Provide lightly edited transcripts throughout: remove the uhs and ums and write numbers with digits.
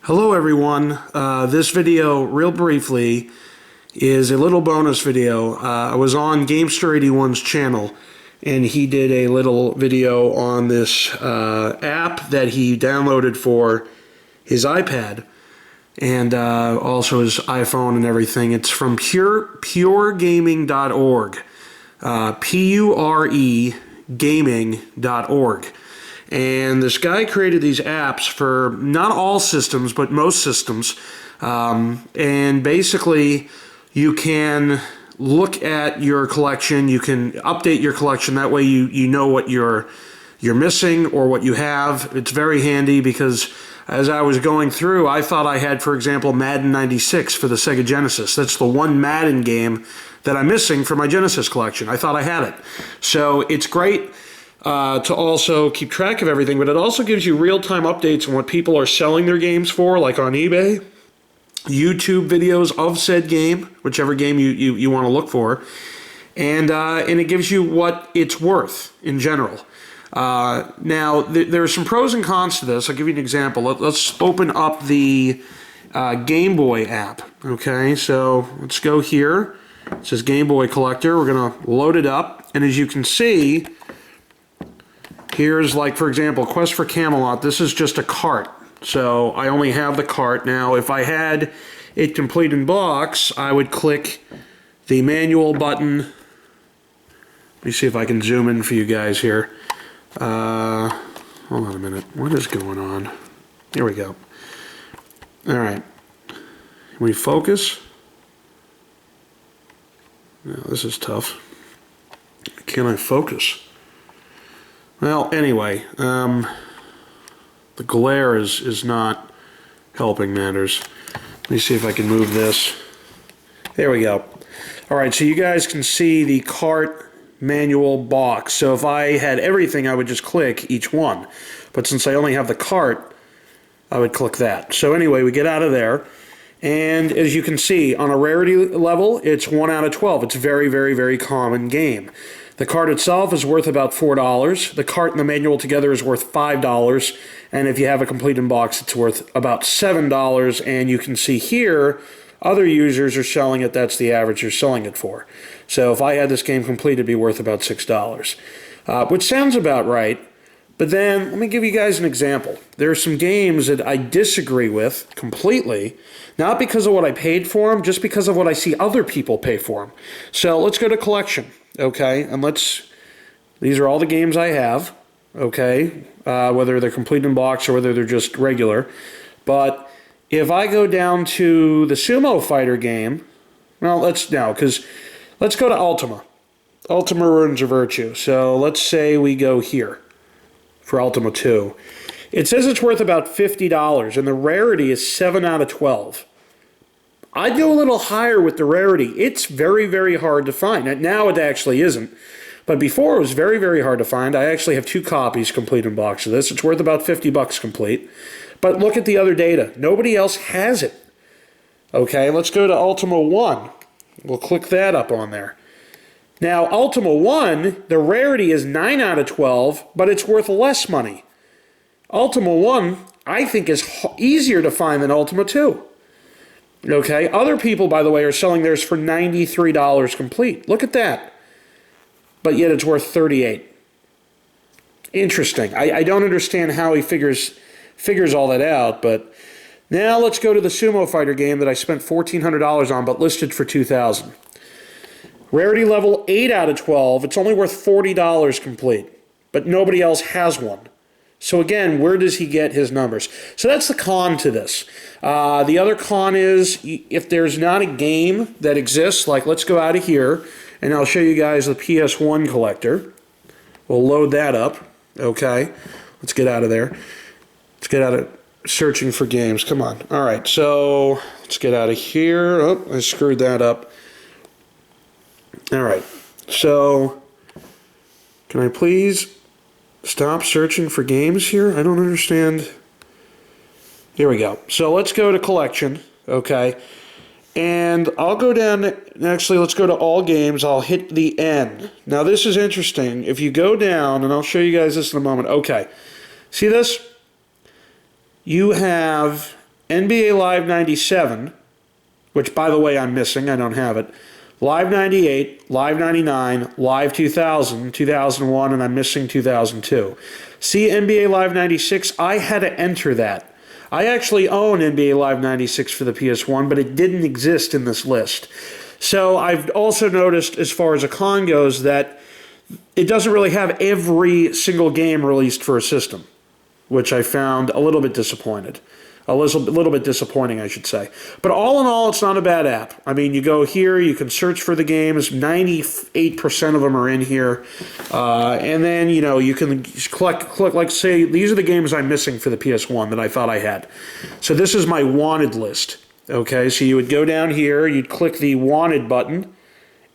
Hello everyone. This video, real briefly, is a little bonus video. I was on Gamester81's channel and he did a little video on this app that he downloaded for his iPad and also his iPhone and everything. It's from puregaming.org. P-U-R-E gaming.org. And this guy created these apps for not all systems, but most systems. And basically, you can look at your collection. You can update your collection. That way, you know what you're missing or what you have. It's very handy because as I was going through, I thought I had, for example, Madden 96 for the Sega Genesis. That's the one Madden game that I'm missing for my Genesis collection. I thought I had it. So it's great to also keep track of everything, but it also gives you real-time updates on what people are selling their games for, like on eBay, YouTube videos of said game, whichever game you want to look for, and it gives you what it's worth in general. Now, there are some pros and cons to this. I'll give you an example. Let's open up the Game Boy app. Okay, so let's go here. It says Game Boy Collector. We're going to load it up, and as you can see, here's, like, for example, Quest for Camelot. This is just a cart, so I only have the cart. Now, if I had it complete in box, I would click the manual button. Let me see if I can zoom in for you guys here. Hold on a minute. What is going on? Here we go. All right. Can we focus? No, this is tough. Can I focus? Well, anyway, the glare is not helping matters. Let me see if I can move this. There we go. All right, so you guys can see the cart manual box. So if I had everything, I would just click each one. But since I only have the cart, I would click that. So anyway, we get out of there. And as you can see, on a rarity level, it's 1 out of 12. It's a very, very, very common game. The cart itself is worth about $4. The cart and the manual together is worth $5. And if you have a complete in box, it's worth about $7. And you can see here, other users are selling it. That's the average they're selling it for. So if I had this game complete, it'd be worth about $6. Which sounds about right. But then, let me give you guys an example. There are some games that I disagree with completely, not because of what I paid for them, just because of what I see other people pay for them. So let's go to collection, okay? And these are all the games I have, okay? Whether they're complete in box or whether they're just regular. But if I go down to the Sumo Fighter game, well, let's go to Ultima. Ultima Ruins of Virtue. So let's say we go here for Ultima 2. It says it's worth about $50, and the rarity is 7 out of 12. I'd go a little higher with the rarity. It's very, very hard to find. Now it actually isn't. But before it was very, very hard to find. I actually have 2 copies complete in box of this. It's worth about $50 complete. But look at the other data. Nobody else has it. Okay, let's go to Ultima 1. We'll click that up on there. Now, Ultima 1, the rarity is 9 out of 12, but it's worth less money. Ultima 1, I think, is easier to find than Ultima 2. Okay, other people, by the way, are selling theirs for $93 complete. Look at that. But yet it's worth $38. Interesting. I don't understand how he figures all that out, but now let's go to the Sumo Fighter game that I spent $1,400 on, but listed for $2,000. Rarity level 8 out of 12. It's only worth $40 complete, but nobody else has one. So again, where does he get his numbers? So that's the con to this. The other con is if there's not a game that exists, like let's go out of here, and I'll show you guys the PS1 collector. We'll load that up. Okay, let's get out of there. Let's get out of searching for games. Come on. All right, so let's get out of here. Oh, I screwed that up. All right, so can I please stop searching for games here? I don't understand. Here we go. So let's go to collection, okay? And I'll go down, actually let's go to all games. I'll hit the N. Now this is interesting. If you go down, and I'll show you guys this in a moment. Okay, see this? You have NBA Live 97, which, by the way, I'm missing. I don't have it. Live 98, Live 99, Live 2000, 2001, and I'm missing 2002. See NBA Live 96? I had to enter that. I actually own NBA Live 96 for the PS1, but it didn't exist in this list. So I've also noticed, as far as a con goes, that it doesn't really have every single game released for a system, which I found a little bit disappointed. A little bit disappointing, I should say. But all in all, it's not a bad app. I mean, you go here, you can search for the games. 98% of them are in here. And then, you can click, like say, these are the games I'm missing for the PS1 that I thought I had. So this is my wanted list. Okay, so you would go down here, you'd click the wanted button,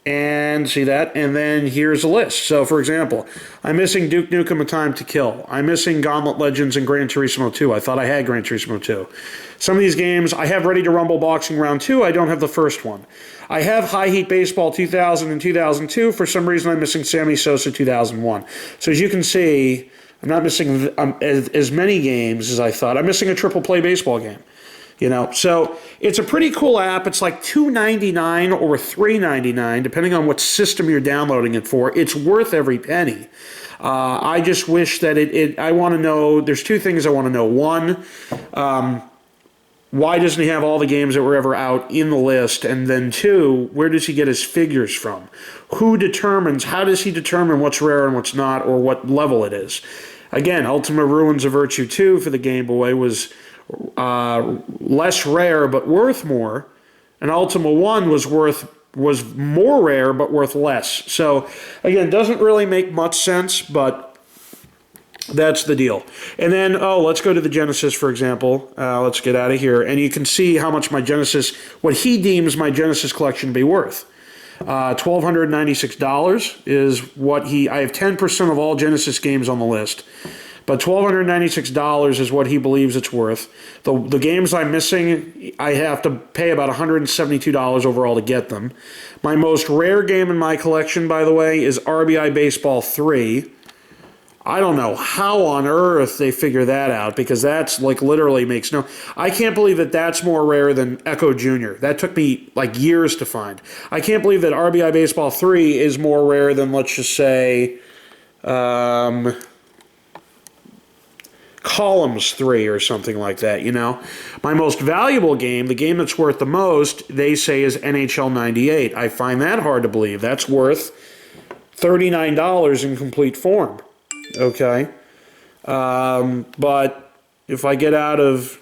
and see that, and then here's a list. So, for example, I'm missing Duke Nukem A Time to Kill. I'm missing Gauntlet Legends and Gran Turismo 2. I thought I had Gran Turismo 2. Some of these games, I have Ready to Rumble Boxing Round 2. I don't have the first one. I have High Heat Baseball 2000 and 2002. For some reason, I'm missing Sammy Sosa 2001. So as you can see, I'm not missing as many games as I thought. I'm missing a triple play baseball game. So it's a pretty cool app. It's like $2.99 or $3.99, depending on what system you're downloading it for. It's worth every penny. I just wish that I want to know, there's two things I want to know. One, why doesn't he have all the games that were ever out in the list? And then two, where does he get his figures from? How does he determine what's rare and what's not, or what level it is? Again, Ultima Ruins of Virtue 2 for the Game Boy was less rare but worth more, and Ultima 1 was more rare but worth less. So again, doesn't really make much sense, but that's the deal. And then let's go to the Genesis, for example. Let's get out of here, and you can see how much what he deems my Genesis collection to be worth. $1,296 is what I have 10% of all Genesis games on the list. But $1,296 is what he believes it's worth. The games I'm missing, I have to pay about $172 overall to get them. My most rare game in my collection, by the way, is RBI Baseball 3. I don't know how on earth they figure that out, because that's literally makes no... I can't believe that that's more rare than Echo Jr. That took me years to find. I can't believe that RBI Baseball 3 is more rare than, let's just say... Columns 3 or something like that, My most valuable game, the game that's worth the most, they say is NHL 98. I find that hard to believe. That's worth $39 in complete form. Okay? But if I get out of,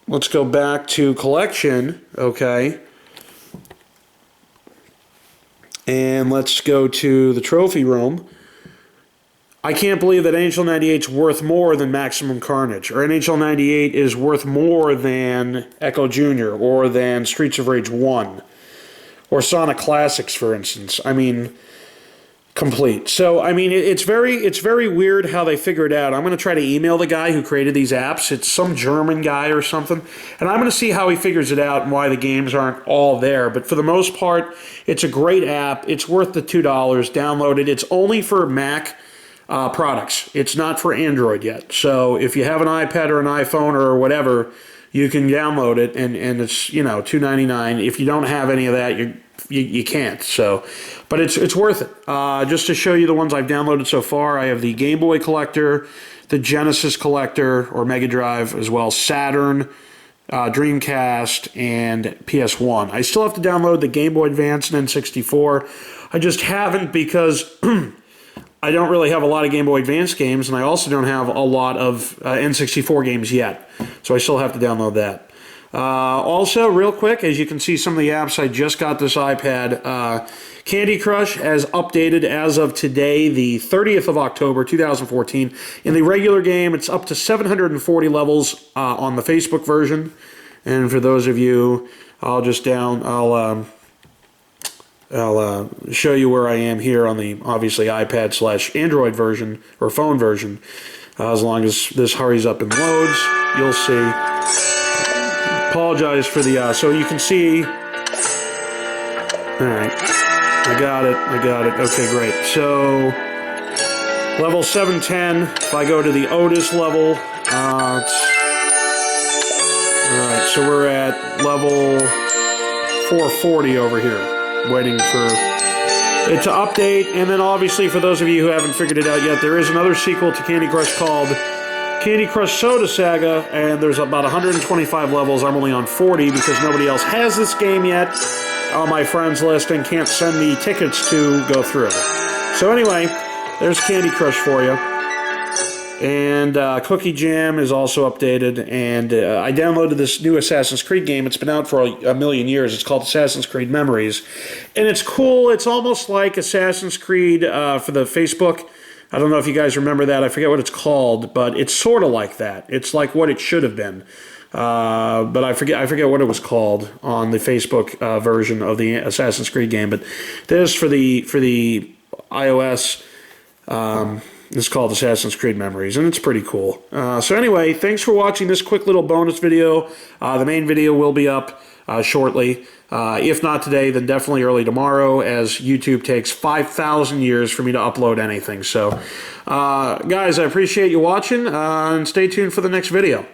let's go back to collection, okay? And let's go to the trophy room. I can't believe that NHL 98 is worth more than Maximum Carnage, or NHL 98 is worth more than Echo Jr., or than Streets of Rage 1, or Sonic Classics, for instance. I mean, complete. So, I mean, it's very weird how they figure it out. I'm going to try to email the guy who created these apps. It's some German guy or something, and I'm going to see how he figures it out and why the games aren't all there. But for the most part, it's a great app. It's worth the $2. Download it. It's only for Mac products. It's not for Android yet. So if you have an iPad or an iPhone or whatever, you can download it, and it's $2.99. If you don't have any of that, you can't. So, but it's worth it. Just to show you the ones I've downloaded so far, I have the Game Boy Collector, the Genesis Collector or Mega Drive as well, Saturn, Dreamcast, and PS1. I still have to download the Game Boy Advance and N64. I just haven't because I don't really have a lot of Game Boy Advance games, and I also don't have a lot of N64 games yet, so I still have to download that. Also, real quick, as you can see some of the apps, I just got this iPad. Candy Crush has updated as of today, the 30th of October, 2014. In the regular game, it's up to 740 levels on the Facebook version, and for those of you, I'll show you where I am here on the, obviously, iPad/Android version, or phone version. As long as this hurries up and loads, you'll see. Apologize for the, so you can see. Alright, I got it. Okay, great. So, level 710, if I go to the Otis level, it's Alright, so we're at level 440 over here, waiting for it to update. And then obviously, for those of you who haven't figured it out yet, there is another sequel to Candy Crush called Candy Crush Soda Saga, and there's about 125 levels. I'm only on 40 because nobody else has this game yet on my friends list and can't send me tickets to go through. So anyway, there's Candy Crush for you. And Cookie Jam is also updated, and I downloaded this new Assassin's Creed game. It's been out for a million years. It's called Assassin's Creed Memories, and it's cool. It's almost like Assassin's Creed for the Facebook. I don't know if you guys remember that. I forget what it's called, but it's sort of like that. It's like what it should have been, but I forget what it was called on the Facebook version of the Assassin's Creed game. But this for the iOS. It's called Assassin's Creed Memories, and it's pretty cool. So anyway, thanks for watching this quick little bonus video. The main video will be up shortly. If not today, then definitely early tomorrow, as YouTube takes 5,000 years for me to upload anything. So, guys, I appreciate you watching, and stay tuned for the next video.